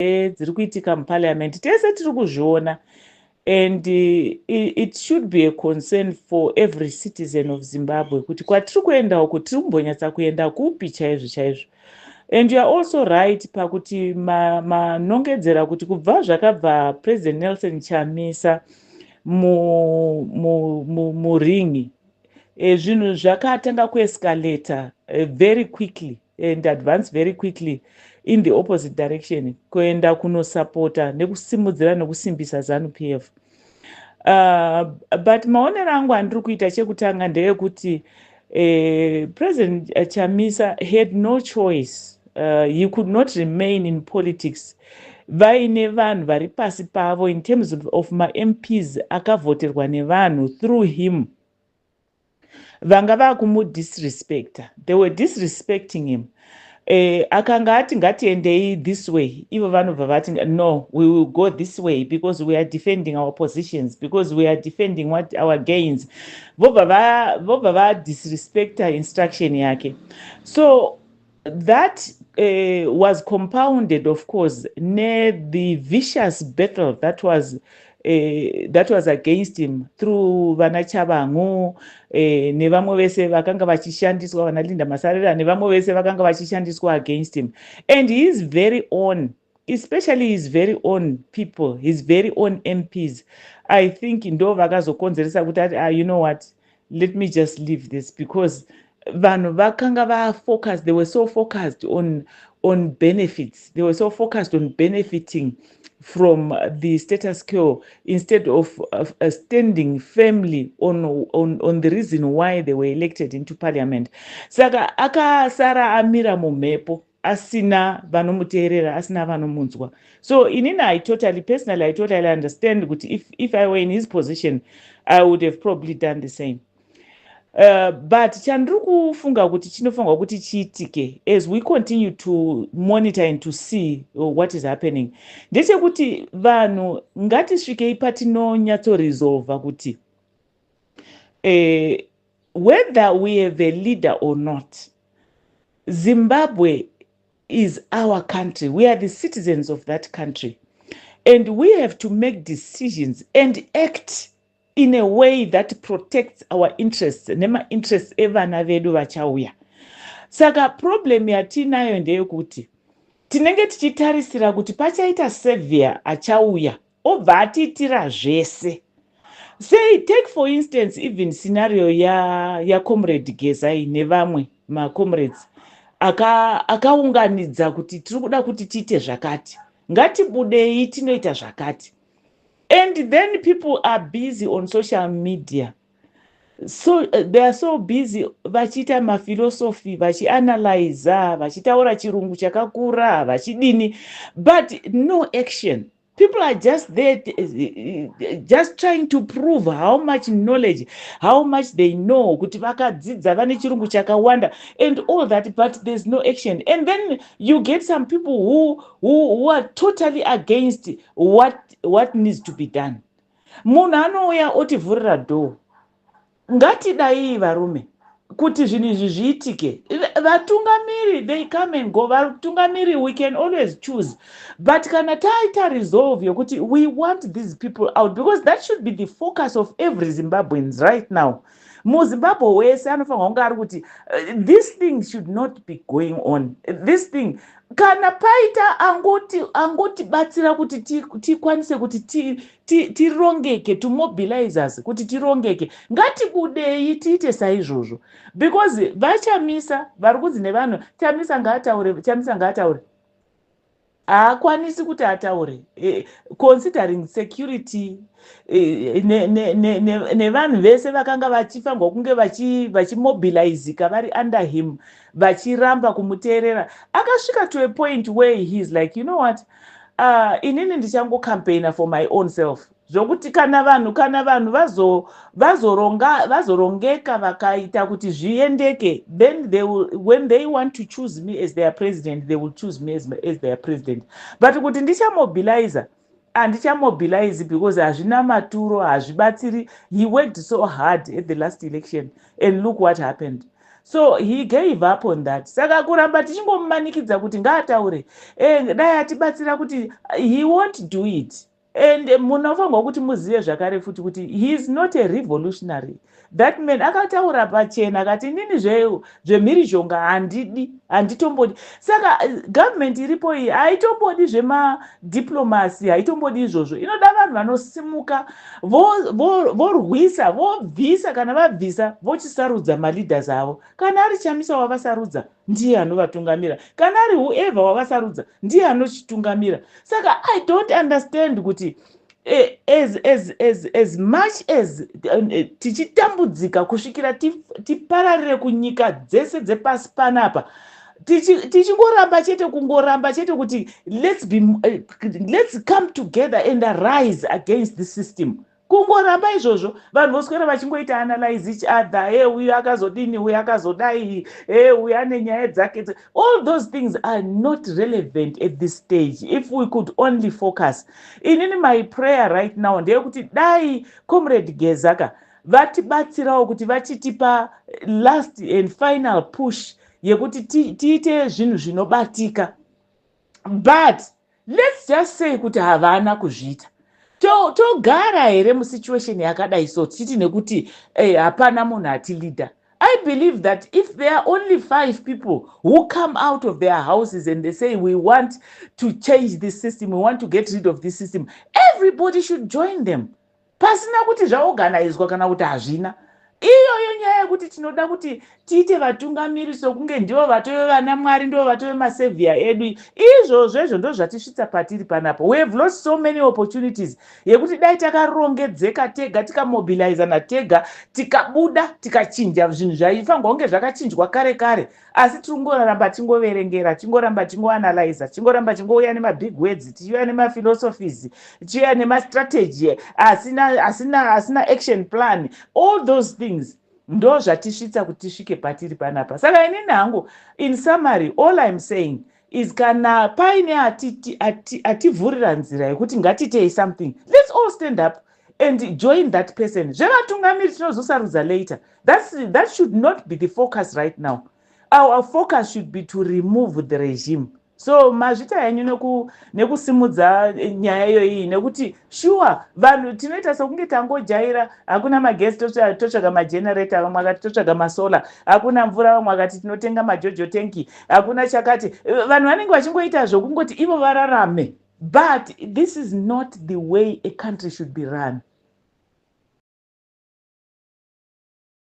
dziri kuitika muparliament tese tiri kuzviona, and it should be a concern for every citizen of Zimbabwe kuti kwatiri kuenda uku tiri kumbonyatsa kuenda kupi chaizvo chaizvo. And you are also right pakuti manongedzera kuti kubva zvakabva President Nelson Chamisa muringi zvinhu zvakatanga kuescalata very quickly and advance very quickly in the opposite direction, kuenda kunosapota nekusimudzira nekusimbisa ZANU-PF. But maonero angu andiri kuita chekutanga ndeyekuti President Chamisa had no choice. He could not remain in politics vaine vanhu vari pasi pavo in terms of ma-MPs akavoterwa nevanhu through him vanga vakumudisrespecta. They were disrespecting him. Akanga ati ngatiendei this way, ivo vanobva vati no, we will go this way because we are defending our positions, because we are defending what our gains. Vobva va disrespecta instruction yake. So that was compounded, of course, near the vicious battle that was against him through vana Chabangu nevamwe vese vakanga vachishandiswa, vana Linda Masarira nevamwe vese vakanga vachishandiswa against him. And his very own, especially his very own people, his very own MPs, I think ndo vakazokonzeresa kuti you know what, let me just leave this, because vanhu vakanga va-focused, they were so focused on benefits, they were so focused on benefiting from the status quo instead of standing firmly on the reason why they were elected into parliament. Saka akasara amira mumhepo asina vanomuteerera, asina vanomunzwa. So inini I totally understand kuti if I were in his position, I would have probably done the same. But chandiri kufunga kuti chinofanirwa kuti chiitike as we continue to monitor and to see what is happening ndechekuti vanhu ngatisvikei patinonyatsoresolva kuti whether we have a leader or not, Zimbabwe is our country. We are the citizens of that country, and we have to make decisions and act in a way that protects our interests, nema interests evana vedu vachauya. Saka problem yatinayo ndeyekuti tinenge tichitarisira kuti pachaita savior achauya obva atiitira zvese. Say, take for instance even scenario ya Comrade Gezai nevamwe ma-comrades akaunganidza kuti tiri kuda kuti tiite zvakati, ngatibudei tinoita zvakati. And then people are busy on social media. So they are so busy vachita mafilosophy, vachianalyze, vachitaura chirungu chakakura, vachidini, but no action. People are just there, just trying to prove how much knowledge, how much they know, kuti vakadzidza vane chirungu chakawanda and all that, but there's no action. And then you get some people who are totally against what needs to be done. Munhu anouya otivhurira door. Ngatidai varume kuti zvinhu izvi zviitike. Vatungamiri, they come and go. Vatungamiri, we can always choose. But kana taita resolve yokuti we want these people out, because that should be the focus of every Zimbabweans right now. MuZimbabwe wese anofanirwa kunge ari kuti this thing should not be going on. This thing kana paita angotibatsira kuti tikwanise kuti tirongeke, to mobilize us kuti tirongeke, ngatibudei tiite saizvozvo, because vachamisa vari kudzi nevanhu Chamisa ngaataure haakwanisi kuti ataure considering security nevanhu vese vakanga vachifanirwa kunge vachimobilizika vari under him, vachiramba kumuteerera. Akasvika to a point where he is like, you know what, inini ndichangocampaigna for my own self, zvokuti kana vanhu vazorongeka vakaita kuti zviendeke, then they will, when they want to choose me as their president, they will choose me as their president. But kuti ndichamobilize, andichamobilize because hazvina maturo, hazvibatsiri. He worked so hard at the last election and look what happened. So he gave up on that. Saka kuramba tichingomumanikidza kuti ngaataure dai atibatsira kuti he won't do it. And munofanirwa kuti muzive zvakare futi kuti he is not a revolutionary. That man akataura pachena akati inini zvemhirizhonga handitombodi. Saka government iripo iyi haitombodi zvemadiplomasi, haitombodi izvozvo. Inoda vanhu vanosimuka vorwisa vobvisa, kana vabvisa vochisarudza maleaders avo. Kana ari Chamisa wavasarudza ndiye anovatungamira, kana ari whoever wavasarudza ndiye anochitungamira. Saka I don't understand kuti as much as tichitambudzika kusvikira tipararire kunyika dzese dzepasi panapa, tichingoramba chete kuti let's come together and arise against the system. Kungoramba izvozvo vanhu voswera vachingoita analyze each other, uyu akazodini, uyu akazodai, uyu ane nyaya dzake. All those things are not relevant at this stage. If we could only focus. Inini my prayer right now ndeyekuti dai Comrade Gezaka vatibatsirawo kuti vachitipa last and final push yekuti tiite zvinhu zvinobatika. But let's just say kuti havana kuzviita. Togara here musituation yakadai so tichiti nekuti hapana munhu atileader. I believe that if there are only 5 people who come out of their houses and they say we want to change this system, we want to get rid of this system, everybody should join them. Pasina kuti zvaorganizwa kana kuti hazvina. Iyoyo nyaya yekuti tinoda kuti tiite vatungamiri sokunge ndivo vatove vana Mwari, ndivo vatove masavior edu. Izvozvo ndo zvatisvitsa patiri panapa. We have lost so many opportunities yekuti dai takarongedzeka tega, tikamobilizana tega, tikabuda tikachinja zvinhu zvaifanirwa kunge zvakachinjwa kare. Asi tingoramba tingoverengera, tingoramba tingoanalyze, tingoramba tingouya nemabig words, tichiuya nemafilosophies, tichiuya nemastrategy asina action plan. All those things ndo zvatisvitsa kuti tisvike patiri panapa. Saka inini hangu, in summary, all I'm saying is kana paine ativhurira nzira yekuti ngatitei something, let's all stand up and join that person. Zvevatungamiri tinozosarudza later. That should not be the focus right now. Our focus should be to remove the regime. So mazvita henyu nekusimudza nyaya iyoyi nekuti sure vanhu tinoita sokunge tangojaira, hakuna magesi totsvaga magenerator, vamwe vakati totsvaga masola, hakuna mvura, vamwe vakati tinotenga majojo tenki, hakuna chakati. Vanhu vanenge vachingoita zvokungoti ivo vararame. But this is not the way a country should be run.